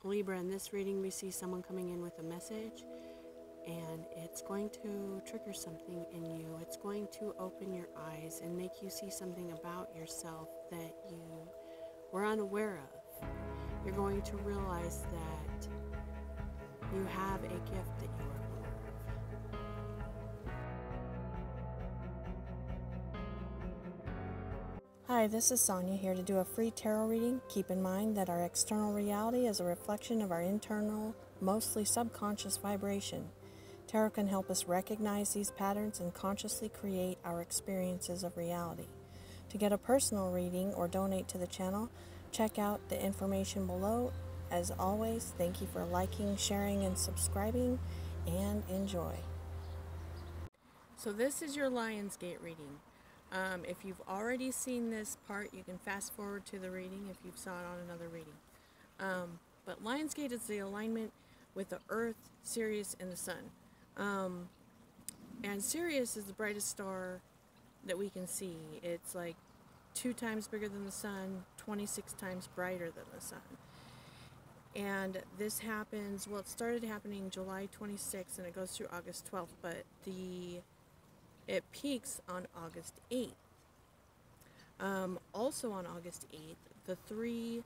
Libra, in this reading we see someone coming in with a message, and it's going to trigger something in you. It's going to open your eyes and make you see something about yourself that you were unaware of. You're going to realize that you have a gift that you are aware of. Hi, this is Sonia here to do a free tarot reading. Keep in mind that our external reality is a reflection of our internal, mostly subconscious vibration. Tarot can help us recognize these patterns and consciously create our experiences of reality. To get a personal reading or donate to the channel, check out the information below. As always, thank you for liking, sharing, and subscribing, and enjoy. So this is your Lionsgate reading. If you've already seen this part, you can fast forward to the reading if you saw it on another reading. But Lionsgate is the alignment with the Earth, Sirius, and the Sun. And Sirius is the brightest star that we can see. It's like 2 times bigger than the Sun, 26 times brighter than the Sun. And this happens, well, it started happening July 26th and it goes through August 12th, but it peaks on August 8th. Also on August 8th, the 3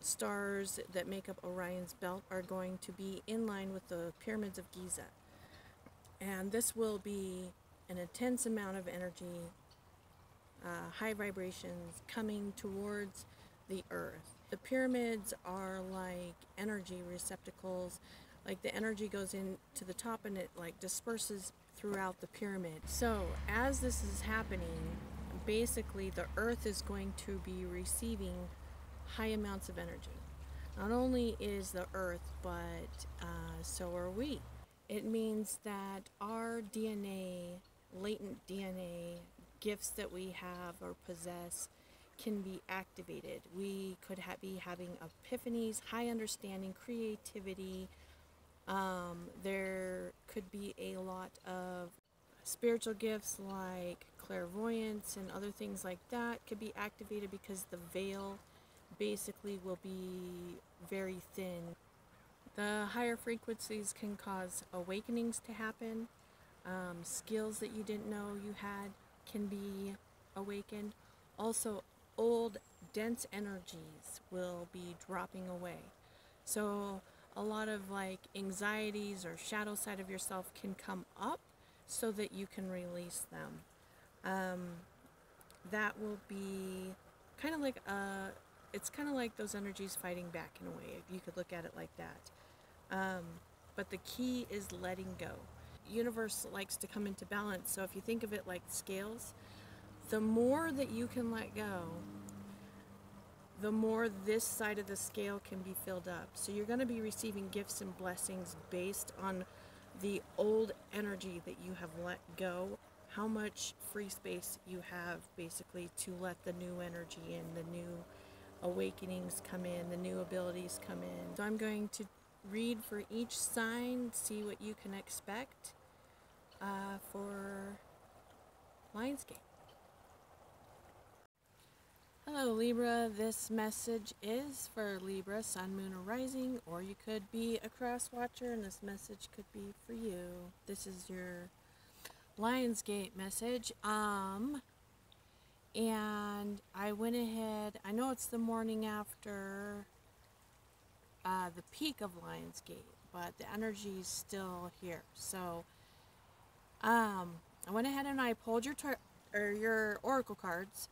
stars that make up Orion's belt are going to be in line with the pyramids of Giza. And this will be an intense amount of energy, high vibrations coming towards the Earth. The pyramids are like energy receptacles. Like the energy goes into the top and it like disperses throughout the pyramid. So as this is happening, basically the Earth is going to be receiving high amounts of energy. Not only is the Earth, but so are we. It means that our DNA, latent DNA, gifts that we have or possess can be activated. We could be having epiphanies, high understanding, creativity. There could be a lot of spiritual gifts like clairvoyance and other things like that could be activated because the veil basically will be very thin. The higher frequencies can cause awakenings to happen. Skills that you didn't know you had can be awakened. Also, old, dense energies will be dropping away. So a lot of like anxieties or shadow side of yourself can come up so that you can release them. That will be kind of like it's kind of like those energies fighting back in a way, if you could look at it like that. But the key is letting go. Universe likes to come into balance, so if you think of it like scales, the more that you can let go, the more this side of the scale can be filled up. So you're going to be receiving gifts and blessings based on the old energy that you have let go, how much free space you have basically to let the new energy in, the new awakenings come in, the new abilities come in. So I'm going to read for each sign, see what you can expect for Lionsgate. Hello Libra, this message is for Libra, Sun, Moon, or Rising, or you could be a cross watcher and this message could be for you. This is your Lionsgate message. And I went ahead, I know it's the morning after the peak of Lionsgate, but the energy is still here. So I went ahead and I pulled your oracle cards,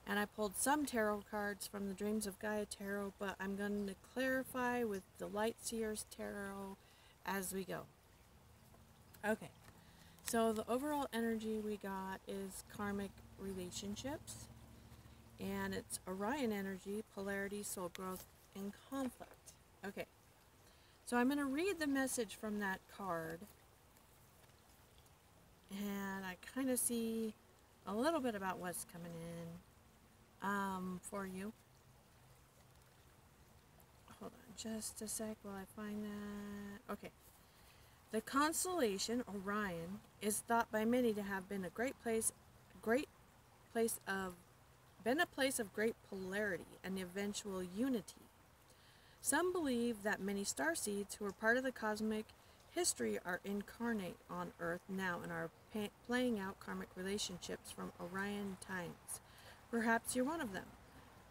and I pulled some tarot cards from the Dreams of Gaia tarot, but I'm going to clarify with the Light Seers tarot as we go. Okay, so the overall energy we got is karmic relationships, and it's Orion energy, polarity, soul growth, and conflict. Okay, so I'm going to read the message from that card, and I kind of see a little bit about what's coming in for you. Hold on just a sec while I find that. Okay. The constellation Orion is thought by many to have been a place of great polarity and eventual unity. Some believe that many starseeds who are part of the cosmic history are incarnate on Earth now and are playing out karmic relationships from Orion times. Perhaps you're one of them.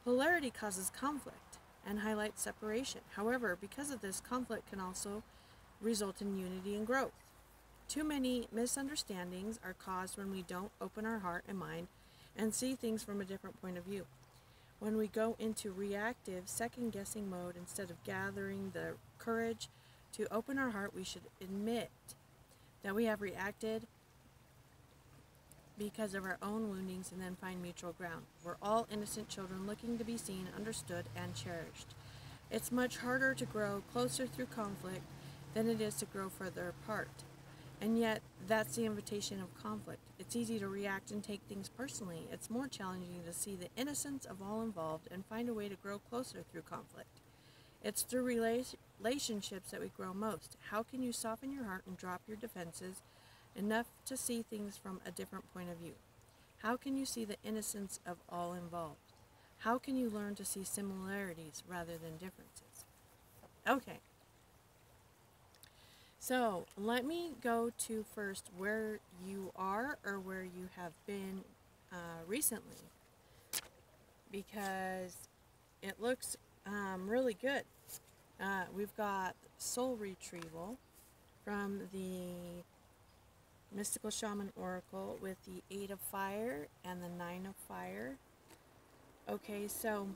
Polarity causes conflict and highlights separation. However, because of this, conflict can also result in unity and growth. Too many misunderstandings are caused when we don't open our heart and mind and see things from a different point of view. When we go into reactive, second-guessing mode instead of gathering the courage to open our heart, we should admit that we have reacted because of our own woundings and then find mutual ground. We're all innocent children looking to be seen, understood, and cherished. It's much harder to grow closer through conflict than it is to grow further apart. And yet, that's the invitation of conflict. It's easy to react and take things personally. It's more challenging to see the innocence of all involved and find a way to grow closer through conflict. It's through relationships that we grow most. How can you soften your heart and drop your defenses enough to see things from a different point of view? How can you see the innocence of all involved? How can you learn to see similarities rather than differences? Okay. So, let me go to first where you are or where you have been recently, because it looks really good. We've got soul retrieval from the Mystical Shaman Oracle with the 8 of Fire and the 9 of Fire. Okay, so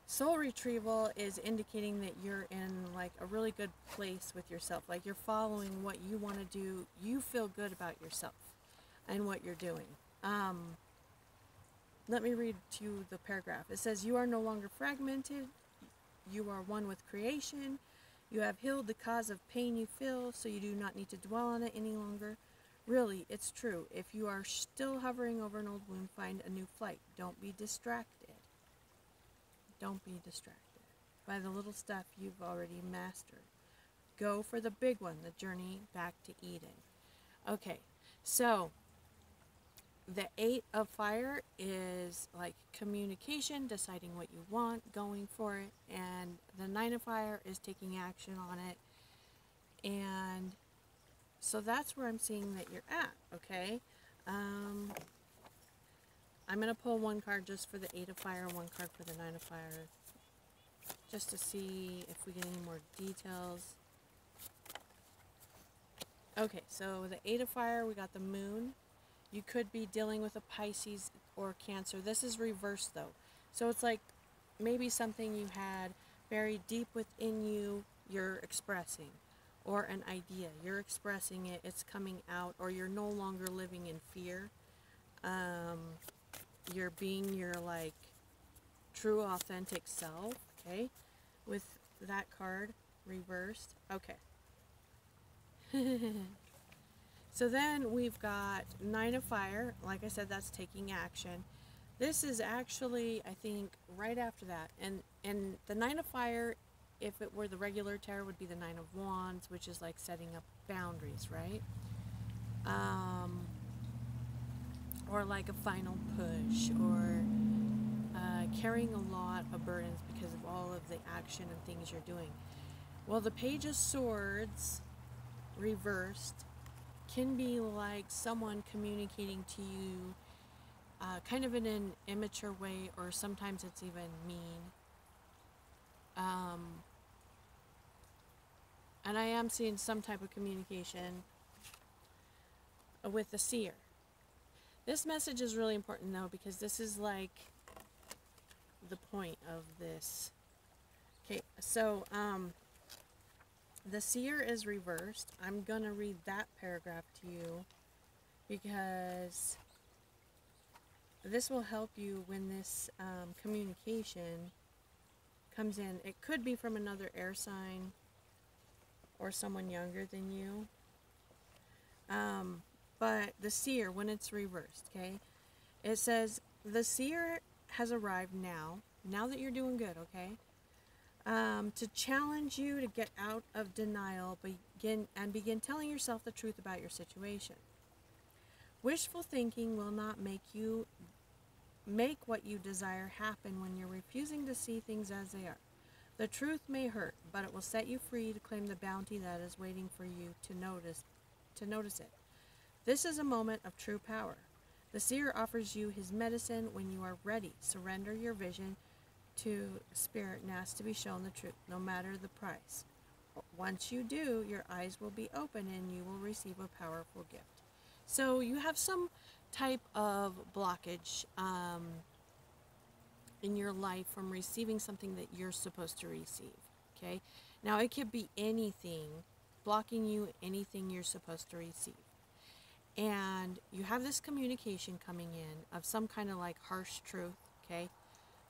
soul retrieval is indicating that you're in like a really good place with yourself. Like you're following what you want to do. You feel good about yourself and what you're doing. Let me read to you the paragraph. It says, you are no longer fragmented. You are one with creation. You have healed the cause of pain you feel, so you do not need to dwell on it any longer. Really, it's true. If you are still hovering over an old wound, find a new flight. Don't be distracted. Don't be distracted by the little stuff you've already mastered. Go for the big one, the journey back to Eden. Okay, so the 8 of Fire is like communication, deciding what you want, going for it. And the 9 of Fire is taking action on it. And so that's where I'm seeing that you're at, okay? I'm going to pull one card just for the 8 of Fire and one card for the 9 of Fire, just to see if we get any more details. Okay, so the 8 of Fire, we got the Moon. You could be dealing with a Pisces or Cancer. This is reversed, though. So it's like maybe something you had buried deep within you, you're expressing. Or an idea, you're expressing it, it's coming out, or you're no longer living in fear. You're being your, like, true, authentic self, okay? With that card reversed. Okay. So then we've got 9 of Fire. Like I said, that's taking action. This is actually, I think, right after that. And the 9 of Fire, if it were the regular tarot, would be the 9 of Wands, which is like setting up boundaries, right? Or like a final push, or carrying a lot of burdens because of all of the action and things you're doing. Well, the Page of Swords reversed can be like someone communicating to you kind of in an immature way, or sometimes it's even mean. And I am seeing some type of communication with the Seer. This message is really important, though, because this is like the point of this. Okay, so the Seer is reversed. I'm going to read that paragraph to you because this will help you when this communication comes in. It could be from another air sign or someone younger than you. But the Seer, when it's reversed, okay, it says, the Seer has arrived now that you're doing good, okay, to challenge you to get out of denial, begin telling yourself the truth about your situation. Wishful thinking will not make you make what you desire happen when you're refusing to see things as they are. The truth may hurt, but it will set you free to claim the bounty that is waiting for you to notice it. This is a moment of true power. The seer offers you his medicine when you are ready. Surrender your vision to Spirit and ask to be shown the truth, no matter the price. Once you do, your eyes will be open and you will receive a powerful gift. So you have some type of blockage in your life from receiving something that you're supposed to receive. Okay? Now it could be anything blocking you, anything you're supposed to receive. And you have this communication coming in of some kind of like harsh truth. Okay?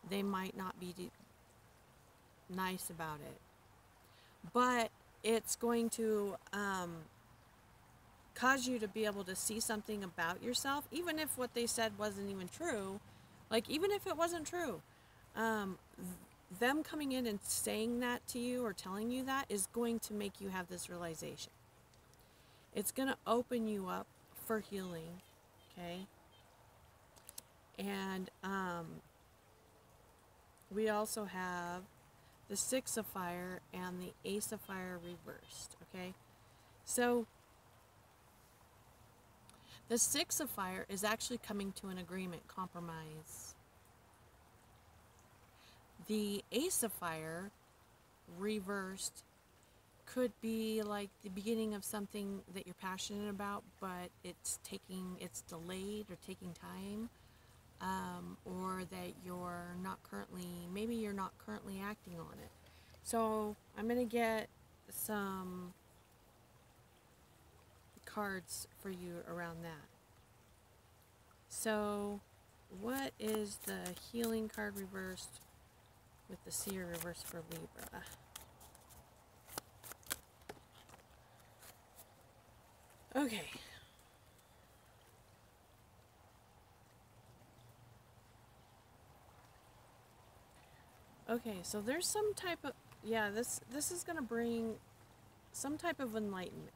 They might not be nice about it, but it's going to cause you to be able to see something about yourself, even if what they said wasn't even true. Like, even if it wasn't true, them coming in and saying that to you or telling you that is going to make you have this realization. It's going to open you up for healing, okay? And we also have the Six of Fire and the Ace of Fire reversed, okay? So the Six of Fire is actually coming to an agreement, compromise. The Ace of Fire reversed could be like the beginning of something that you're passionate about, but it's delayed or taking time, or that maybe you're not currently acting on it. So I'm going to get some cards for you around that. So what is the healing card reversed with the seer reversed for Libra? Okay. Okay, so there's some type of, this is going to bring some type of enlightenment.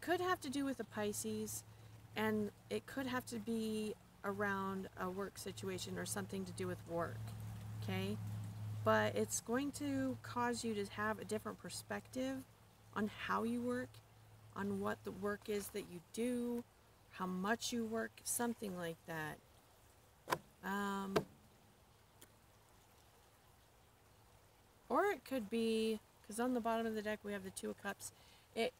Could have to do with the Pisces, and it could have to be around a work situation or something to do with work, okay? But it's going to cause you to have a different perspective on how you work, on what the work is that you do, how much you work, something like that. Or it could be, because on the bottom of the deck we have the Two of Cups, it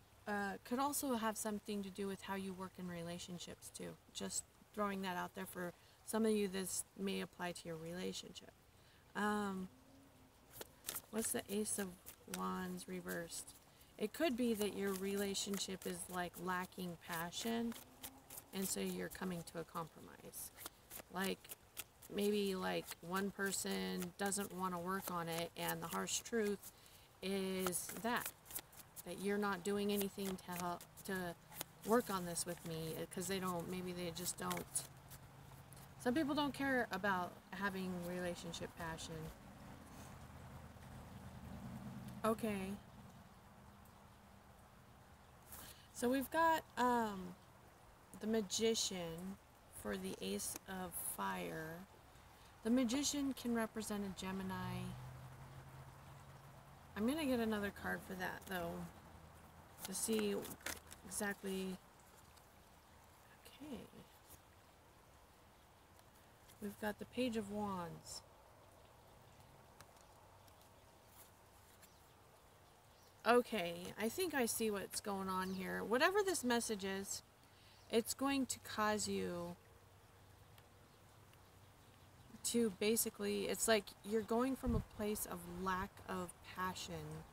could also have something to do with how you work in relationships too. Just throwing that out there for some of you, this may apply to your relationship. What's the Ace of Wands reversed? It could be that your relationship is like lacking passion, and so you're coming to a compromise. Like, maybe like one person doesn't want to work on it, and the harsh truth is that you're not doing anything to help to work on this with me, because they just don't. Some people don't care about having relationship passion. Okay. So we've got the Magician for the Ace of Fire. The Magician can represent a Gemini. I'm going to get another card for that, though, to see exactly. Okay. We've got the Page of Wands. Okay, I think I see what's going on here. Whatever this message is, it's going to cause you to basically, it's like you're going from a place of lack of passion.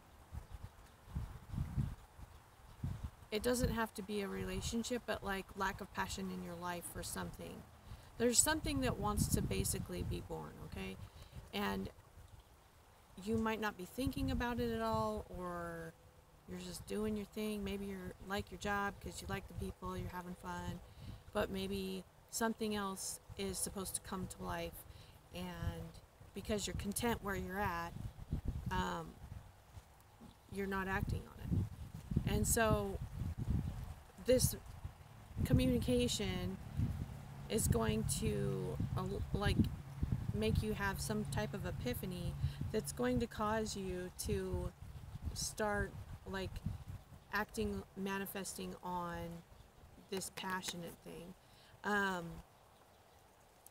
It doesn't have to be a relationship, but like lack of passion in your life for something. There's something that wants to basically be born, okay? And you might not be thinking about it at all, or you're just doing your thing. Maybe you're like your job because you like the people, you're having fun, but maybe something else is supposed to come to life, and because you're content where you're at, you're not acting on it. And so this communication is going to like make you have some type of epiphany that's going to cause you to start like acting, manifesting on this passionate thing. Um,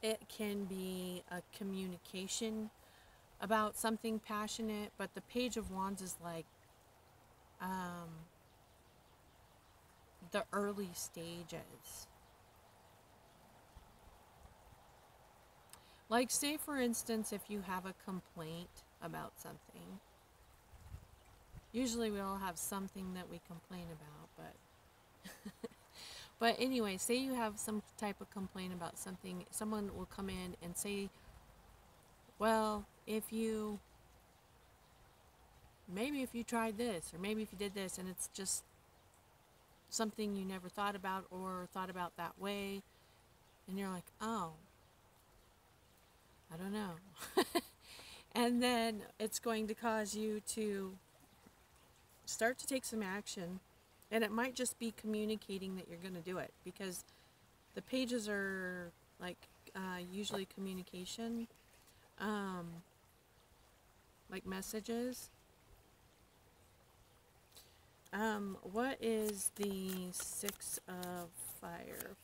it can be a communication about something passionate, but the Page of Wands is like um, the early stages. Like, say for instance, if you have a complaint about something, usually we all have something that we complain about, but anyway, say you have some type of complaint about something, someone will come in and say, well, maybe if you tried this, or maybe if you did this, and it's just something you never thought about or thought about that way, and you're like, oh, I don't know. And then it's going to cause you to start to take some action, and it might just be communicating that you're going to do it, because the pages are like usually communication, like messages. What is the Six of Fire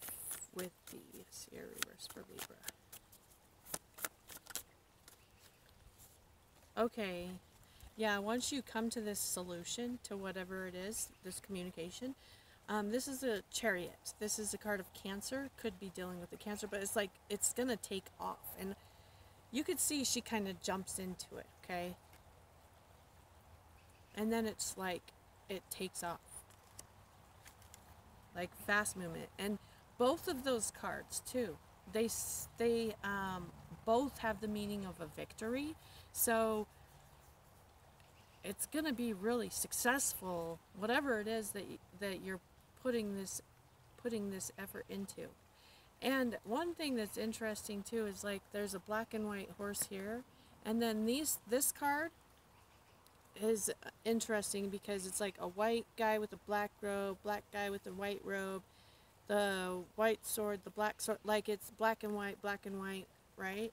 with the Sierra reverse for Libra? Okay, yeah, once you come to this solution to whatever it is, this communication, this is a Chariot. This is a card of Cancer. Could be dealing with the Cancer, but it's like it's gonna take off, and you could see she kind of jumps into it, okay? And then it's like it takes off, like fast movement. And both of those cards too, they both have the meaning of a victory. So it's going to be really successful, whatever it is that you're putting this effort into. And one thing that's interesting too is like there's a black and white horse here, and then this card is interesting because it's like a white guy with a black robe, black guy with a white robe, the white sword, the black sword, like it's black and white, right?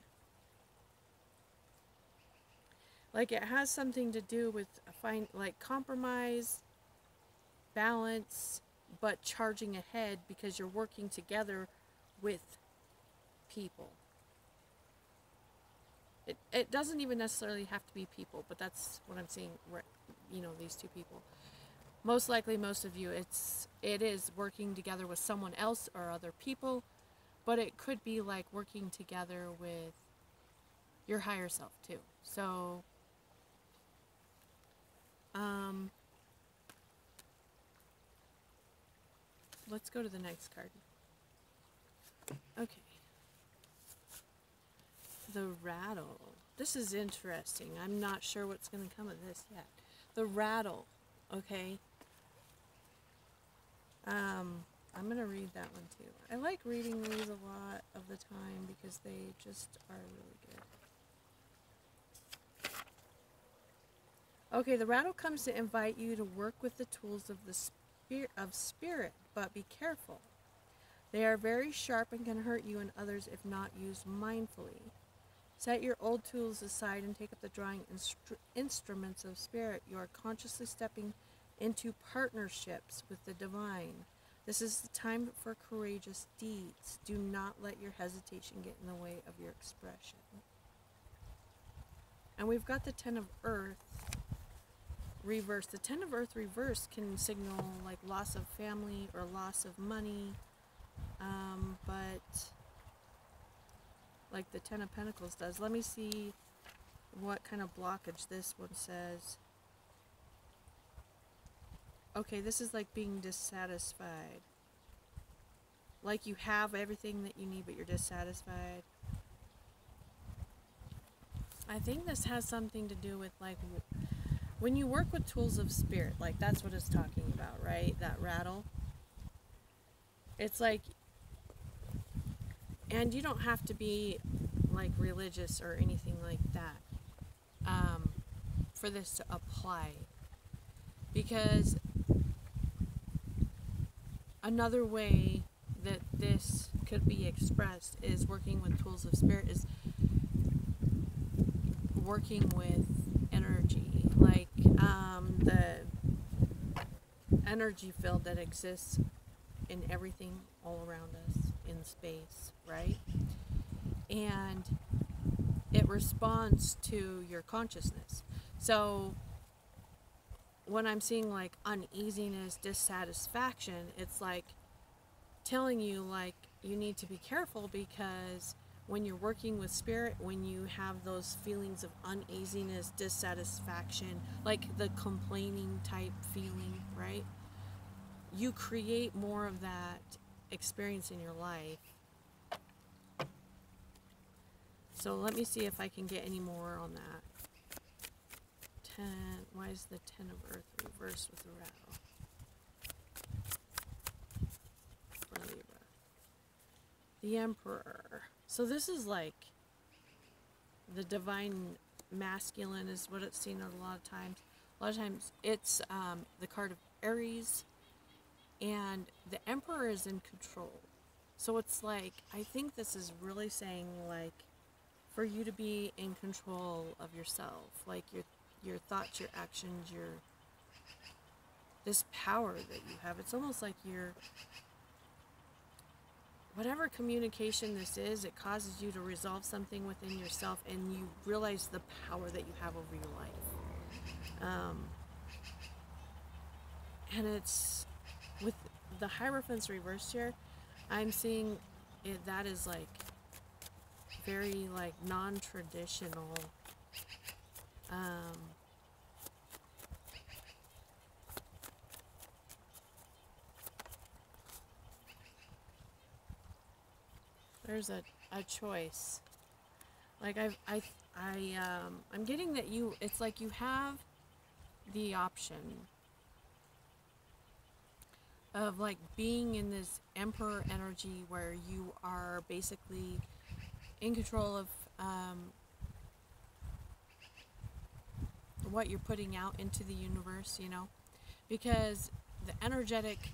Like it has something to do with like compromise, balance, but charging ahead because you're working together with people. It doesn't even necessarily have to be people, but that's what I'm seeing, you know, these two people. Most likely, most of you, it is working together with someone else or other people, but it could be like working together with your higher self too. So, let's go to the next card. Okay. The rattle. This is interesting. I'm not sure what's going to come of this yet. The rattle. Okay. I'm going to read that one too. I like reading these a lot of the time because they just are really good. Okay, the rattle comes to invite you to work with the tools of the spirit, but be careful. They are very sharp and can hurt you and others if not used mindfully. Set your old tools aside and take up the drawing instruments of spirit. You are consciously stepping into partnerships with the divine. This is the time for courageous deeds. Do not let your hesitation get in the way of your expression. And we've got the Ten of Earth reverse. The Ten of Earth reverse can signal like loss of family or loss of money, but like the Ten of Pentacles does. Let me see what kind of blockage this one says. Okay, this is like being dissatisfied. Like you have everything that you need, but you're dissatisfied. I think this has something to do with like when you work with tools of spirit, like that's what it's talking about, right? That rattle. It's like, and you don't have to be like religious or anything like that for this to apply. Because another way that this could be expressed is working with tools of spirit, is working with energy, like the energy field that exists in everything all around us in space, right? And it responds to your consciousness. So when I'm seeing like uneasiness, dissatisfaction, it's like telling you like you need to be careful, because when you're working with spirit, when you have those feelings of uneasiness, dissatisfaction, like the complaining type feeling, right? You create more of that experience in your life. So let me see if I can get any more on that. 10, why is the 10 of Earth reversed with the rattle? For Libra. The Emperor. So this is like the divine masculine is what it's seen a lot of times. A lot of times it's the card of Aries, and the Emperor is in control. So it's like, I think this is really saying like for you to be in control of yourself, like your thoughts, your actions, your this power that you have. It's almost like you're, whatever communication this is, it causes you to resolve something within yourself, and you realize the power that you have over your life. And it's with the Hierophant's reversed here, I'm seeing it, that is like very like non-traditional. There's a choice. Like I'm getting that you, it's like you have the option of like being in this Emperor energy where you are basically in control of what you're putting out into the universe, you know, because the energetic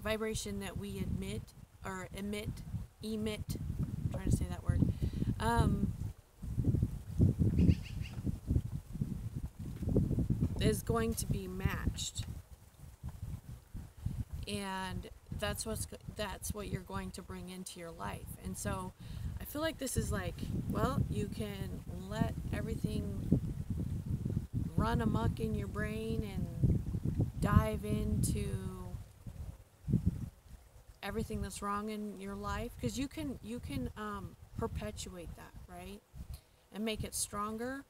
vibration that we emit, I'm trying to say that word, is going to be matched, and that's what you're going to bring into your life. And so I feel like this is like, well, you can let everything run amok in your brain and dive into everything that's wrong in your life, because you can perpetuate that, right, and make it stronger.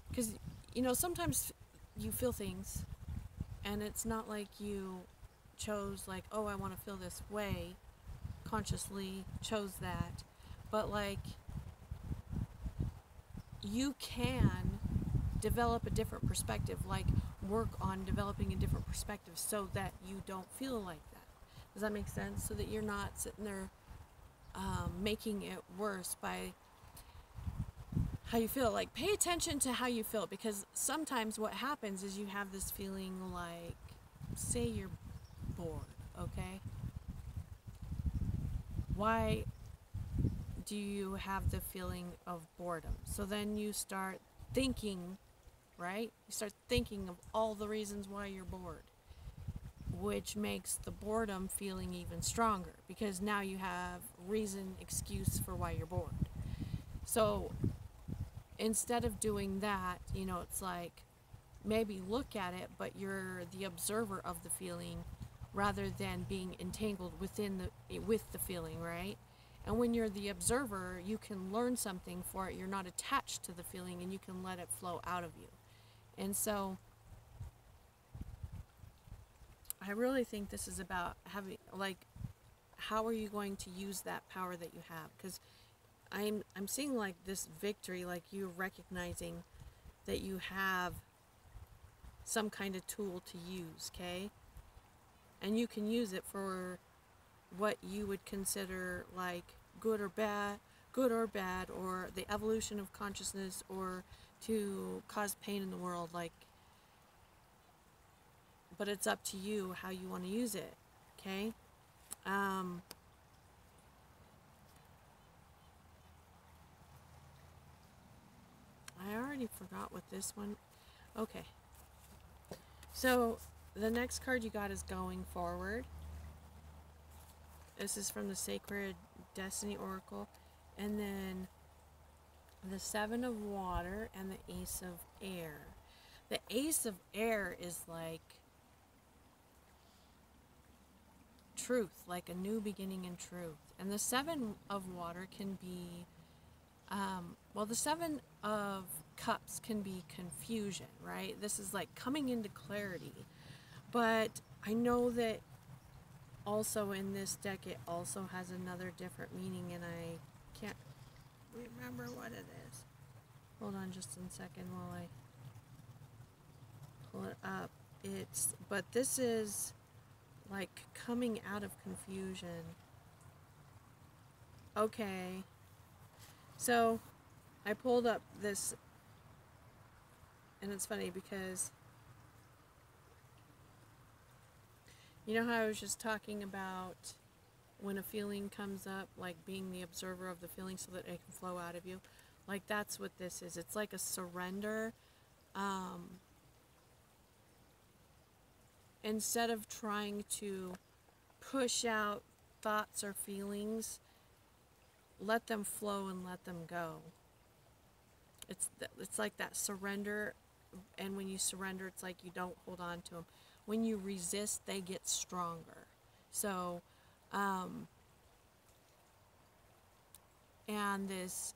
Because you know, sometimes you feel things and it's not like you chose like, oh, I want to feel this way, consciously chose that, but like you can develop a different perspective, like work on developing a different perspective so that you don't feel like that. Does that make sense? So that you're not sitting there making it worse by how you feel. Like, pay attention to how you feel, because sometimes what happens is you have this feeling like, say you're bored, okay? Why do you have the feeling of boredom? So then you start thinking, right? You start thinking of all the reasons why you're bored, which makes the boredom feeling even stronger, because now you have reason, excuse for why you're bored. So instead of doing that, you know, it's like, maybe look at it, but you're the observer of the feeling rather than being entangled with the feeling, right? And when you're the observer, you can learn something for it. You're not attached to the feeling, and you can let it flow out of you. And so I really think this is about having, like, how are you going to use that power that you have? Because I'm seeing like this victory, like you recognizing that you have some kind of tool to use, okay? And you can use it for what you would consider like good or bad, or the evolution of consciousness, or to cause pain in the world, like, but it's up to you how you want to use it, okay? I already forgot what this one. Okay. So the next card you got is Going Forward. This is from the Sacred Destiny Oracle. And then the Seven of Water and the Ace of Air. The Ace of Air is like truth, like a new beginning in truth. And the Seven of Water can be, well, the Seven of Cups can be confusion, right? This is like coming into clarity. But I know that also in this deck it also has another different meaning, and I can't remember what it is. Hold on just a second while I pull it up. But this is like coming out of confusion. Okay. So I pulled up this, and it's funny because you know how I was just talking about when a feeling comes up, like being the observer of the feeling so that it can flow out of you? Like that's what this is. It's like a surrender. Instead of trying to push out thoughts or feelings, let them flow and let them go. It's like that surrender, and when you surrender, it's like you don't hold on to them. When you resist, they get stronger. So, and this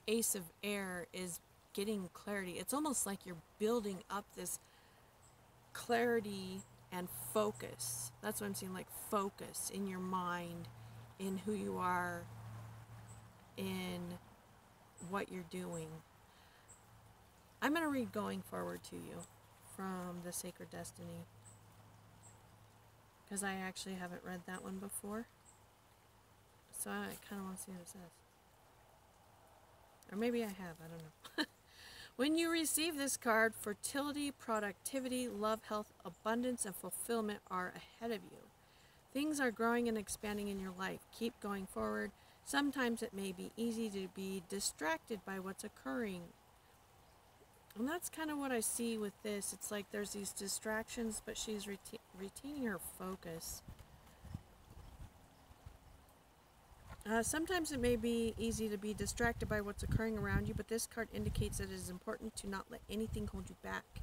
Ace of Air is getting clarity. It's almost like you're building up this clarity and focus. That's what I'm seeing, like focus in your mind, in who you are, in what you're doing. I'm going to read Going Forward to you from the Sacred Destiny, because I actually haven't read that one before. So I kind of want to see what it says. Or maybe I have, I don't know. When you receive this card, fertility, productivity, love, health, abundance, and fulfillment are ahead of you. Things are growing and expanding in your life. Keep going forward. Sometimes it may be easy to be distracted by what's occurring. And that's kind of what I see with this. It's like there's these distractions, but she's retaining her focus. Sometimes it may be easy to be distracted by what's occurring around you, but this card indicates that it is important to not let anything hold you back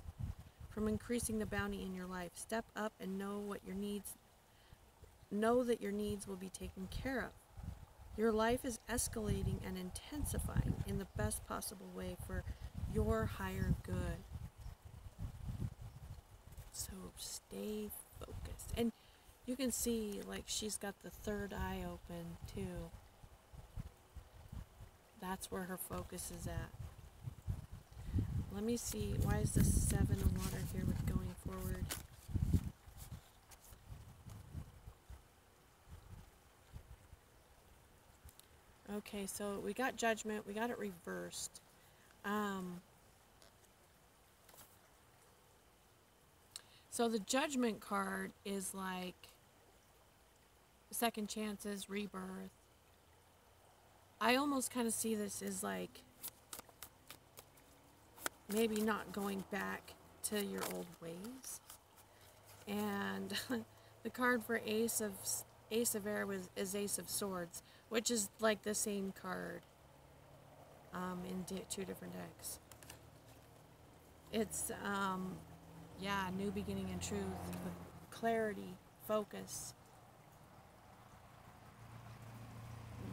from increasing the bounty in your life. Step up and know that your needs will be taken care of. Your life is escalating and intensifying in the best possible way for your higher good. So stay focused. And you can see, like, she's got the third eye open, too. That's where her focus is at. Let me see. Why is this Seven of Water here with Going Forward? Okay, so we got Judgment. We got it reversed. So the Judgment card is like second chances, rebirth. I almost kind of see this as like maybe not going back to your old ways. And the card for Ace of Air is Ace of Swords, which is like the same card in two different decks. It's yeah, new beginning and truth, clarity, focus.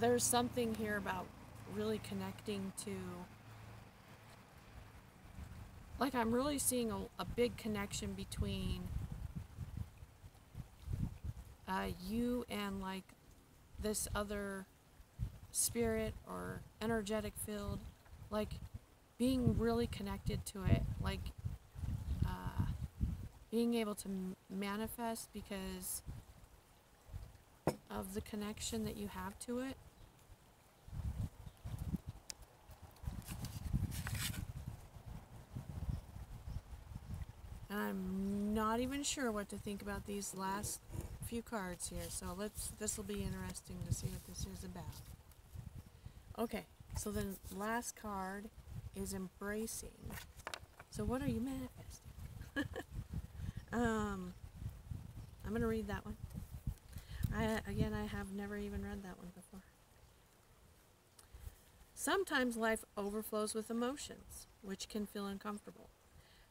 There's something here about really connecting to, like, I'm really seeing a big connection between you and like this other spirit or energetic field, like being really connected to it, like being able to manifest because of the connection that you have to it. And I'm not even sure what to think about these last few cards here, so this will be interesting to see what this is about. Okay, So the last card is embracing. So what are you manifesting? I'm going to read that one. I have never even read that one before. Sometimes life overflows with emotions, which can feel uncomfortable.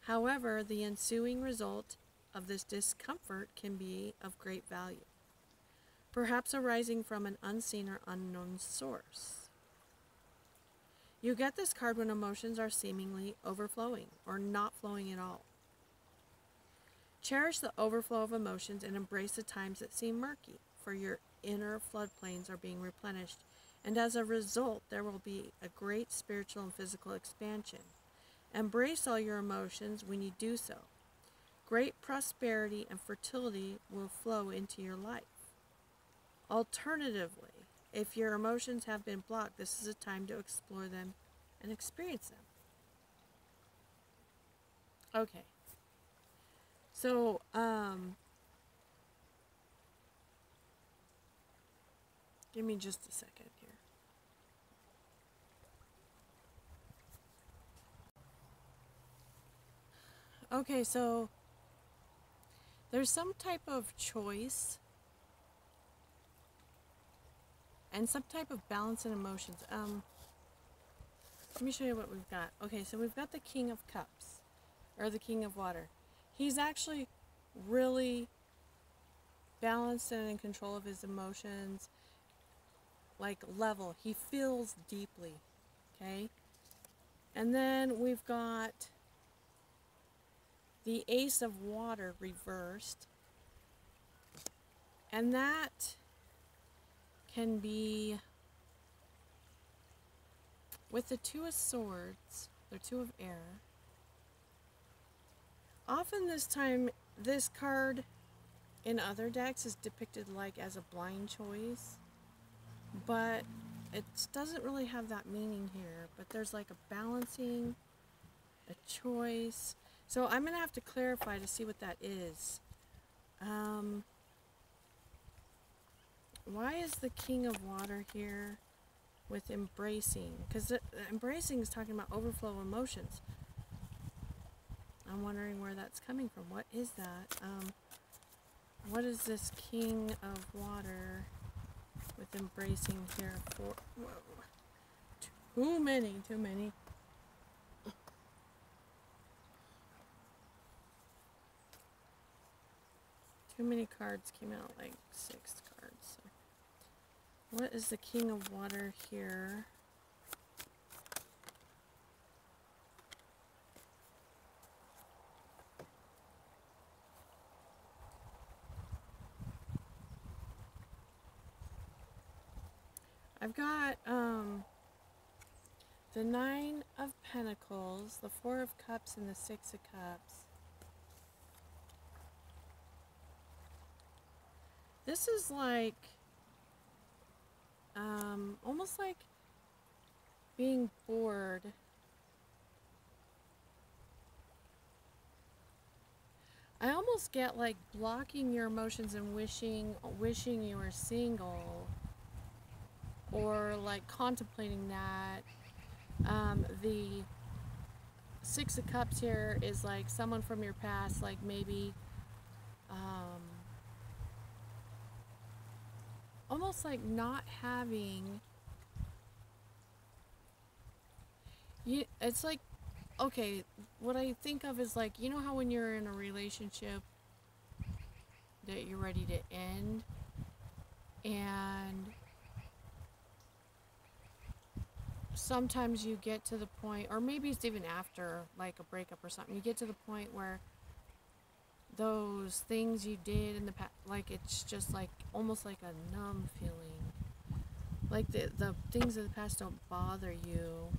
However, the ensuing result of this discomfort can be of great value, perhaps arising from an unseen or unknown source. You get this card when emotions are seemingly overflowing or not flowing at all. Cherish the overflow of emotions and embrace the times that seem murky, for your inner floodplains are being replenished, and as a result, there will be a great spiritual and physical expansion. Embrace all your emotions when you do so. Great prosperity and fertility will flow into your life. Alternatively, if your emotions have been blocked, this is a time to explore them and experience them. Okay. So, give me just a second here. Okay, so there's some type of choice and some type of balance in emotions. Let me show you what we've got. Okay, so we've got the King of Cups, or the King of Water. He's actually really balanced and in control of his emotions, like level. He feels deeply, okay? And then we've got the Ace of Water reversed, and that can be with the Two of Swords, the Two of Air. Often this card in other decks is depicted like as a blind choice, but it doesn't really have that meaning here. But there's like a balancing, a choice. So I'm going to have to clarify to see what that is. Why is the King of Water here with embracing? Because embracing is talking about overflow of emotions. I'm wondering where that's coming from. What is that? What is this King of Water with embracing here for? Whoa. Too many. Too many cards came out, like 6 cards. So. What is the King of Water here? I've got the Nine of Pentacles, the Four of Cups, and the Six of Cups. This is like almost like being bored. I almost get like blocking your emotions and wishing you were single, or like contemplating that. The Six of Cups here is like someone from your past, like maybe almost like not having you. It's like, okay, what I think of is like, you know how when you're in a relationship that you're ready to end, and sometimes you get to the point, or maybe it's even after like a breakup or something, you get to the point where those things you did in the past, like it's just like almost like a numb feeling, like the things of the past don't bother you,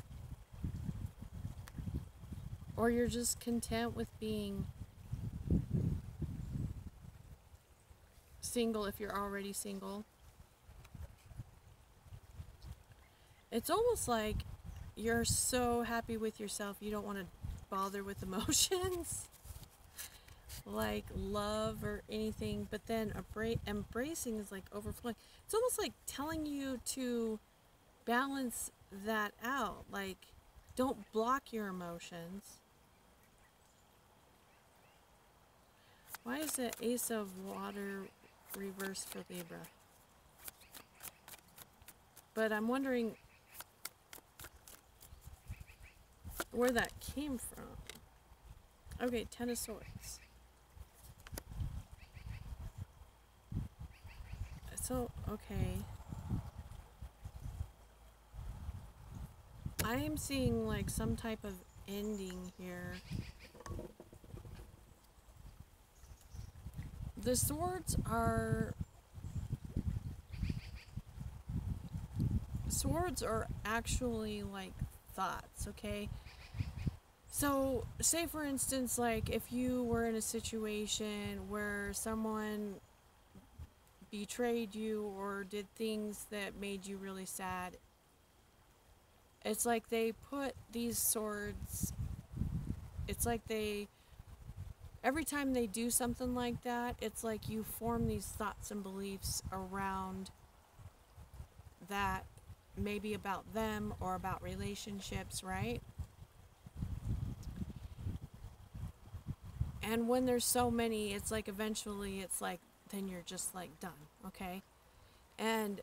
or you're just content with being single if you're already single. It's almost like you're so happy with yourself you don't want to bother with emotions like love or anything, but then embracing is like overflowing. It's almost like telling you to balance that out. Like, don't block your emotions. Why is the Ace of Water reversed for Libra? But I'm wondering where that came from. Okay, Ten of Swords. So, okay. I am seeing like some type of ending here. The swords are actually like thoughts, okay? So, say for instance, like if you were in a situation where someone betrayed you or did things that made you really sad, it's like they put these swords, it's like they, every time they do something like that, it's like you form these thoughts and beliefs around that, maybe about them or about relationships, right? And when there's so many, it's like eventually it's like then you're just like done, okay? And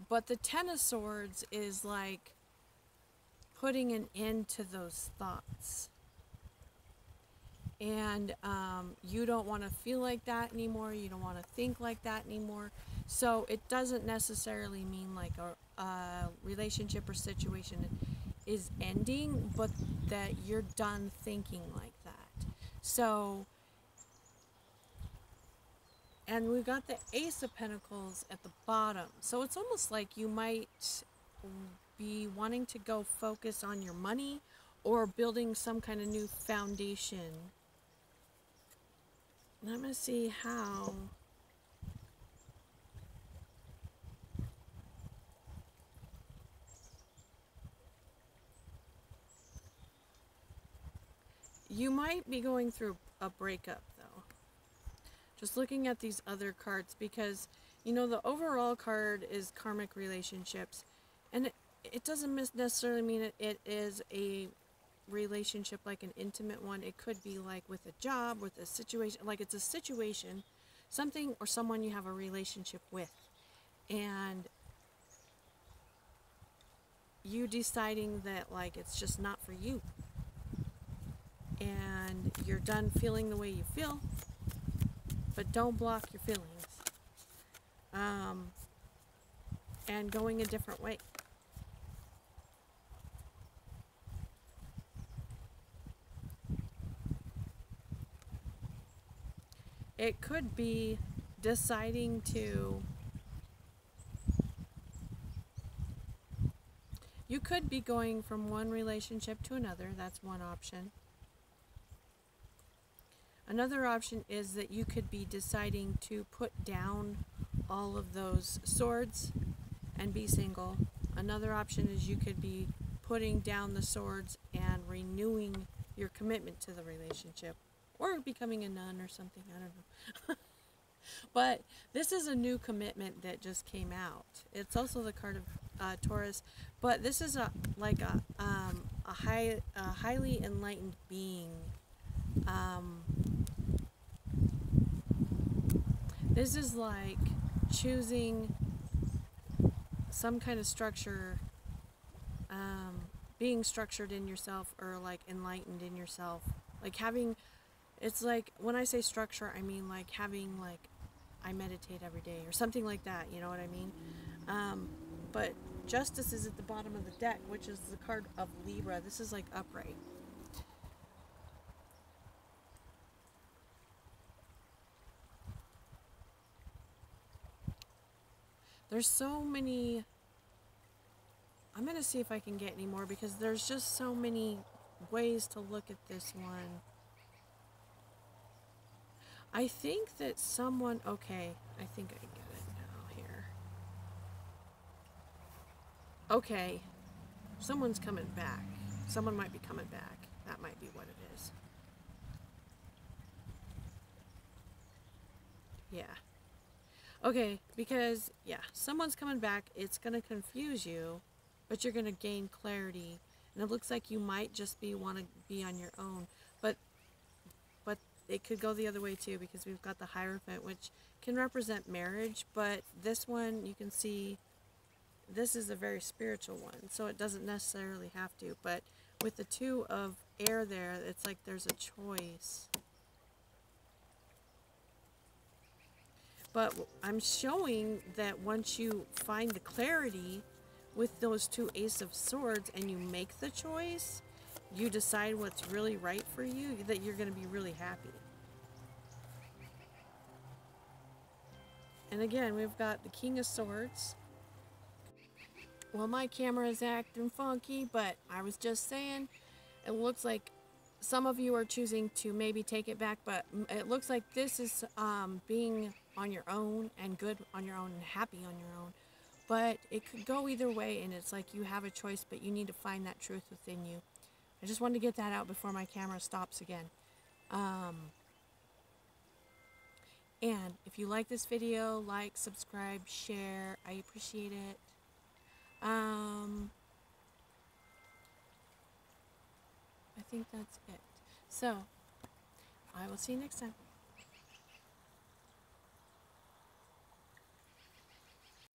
but the Ten of Swords is like putting an end to those thoughts. And you don't want to feel like that anymore. You don't want to think like that anymore. So it doesn't necessarily mean like a relationship or situation is ending, but that you're done thinking like that. So, and we've got the Ace of Pentacles at the bottom. So it's almost like you might be wanting to go focus on your money or building some kind of new foundation. And I'm going to see how. You might be going through a breakup, though. Just looking at these other cards, because, you know, the overall card is karmic relationships. And it doesn't necessarily mean it is a relationship like an intimate one. It could be like with a job, with a situation, like it's a situation, something or someone you have a relationship with. And you deciding that like it's just not for you. And you're done feeling the way you feel, but don't block your feelings. And going a different way. It could be deciding to, you could be going from one relationship to another. That's one option. Another option is that you could be deciding to put down all of those swords and be single. Another option is you could be putting down the swords and renewing your commitment to the relationship, or becoming a nun or something, I don't know. But this is a new commitment that just came out. It's also the card of Taurus, but this is a highly enlightened being. This is like choosing some kind of structure, being structured in yourself, or like enlightened in yourself. Like having, it's like, when I say structure, I mean like having like, I meditate every day or something like that, you know what I mean? But Justice is at the bottom of the deck, which is the card of Libra. This is like upright. There's so many. I'm going to see if I can get any more, because there's just so many ways to look at this one. I think that someone, okay, I think I get it now here. Okay, someone's coming back. Someone might be coming back. That might be what it is. Yeah. Okay, because, yeah, someone's coming back. It's going to confuse you, but you're going to gain clarity. And it looks like you might just want to be on your own. But it could go the other way too, because we've got the Hierophant, which can represent marriage. But this one, you can see, this is a very spiritual one. So it doesn't necessarily have to. But with the two of air there, it's like there's a choice. But I'm showing that once you find the clarity with those two Ace of Swords and you make the choice, you decide what's really right for you, that you're going to be really happy. And again, we've got the King of Swords. Well, my camera is acting funky, but I was just saying, it looks like some of you are choosing to maybe take it back, but it looks like this is being on your own and good on your own and happy on your own. But it could go either way, and it's like you have a choice, but you need to find that truth within you. I just wanted to get that out before my camera stops again. And if you like this video, like, subscribe, share. I appreciate it. I think that's it. So, I will see you next time.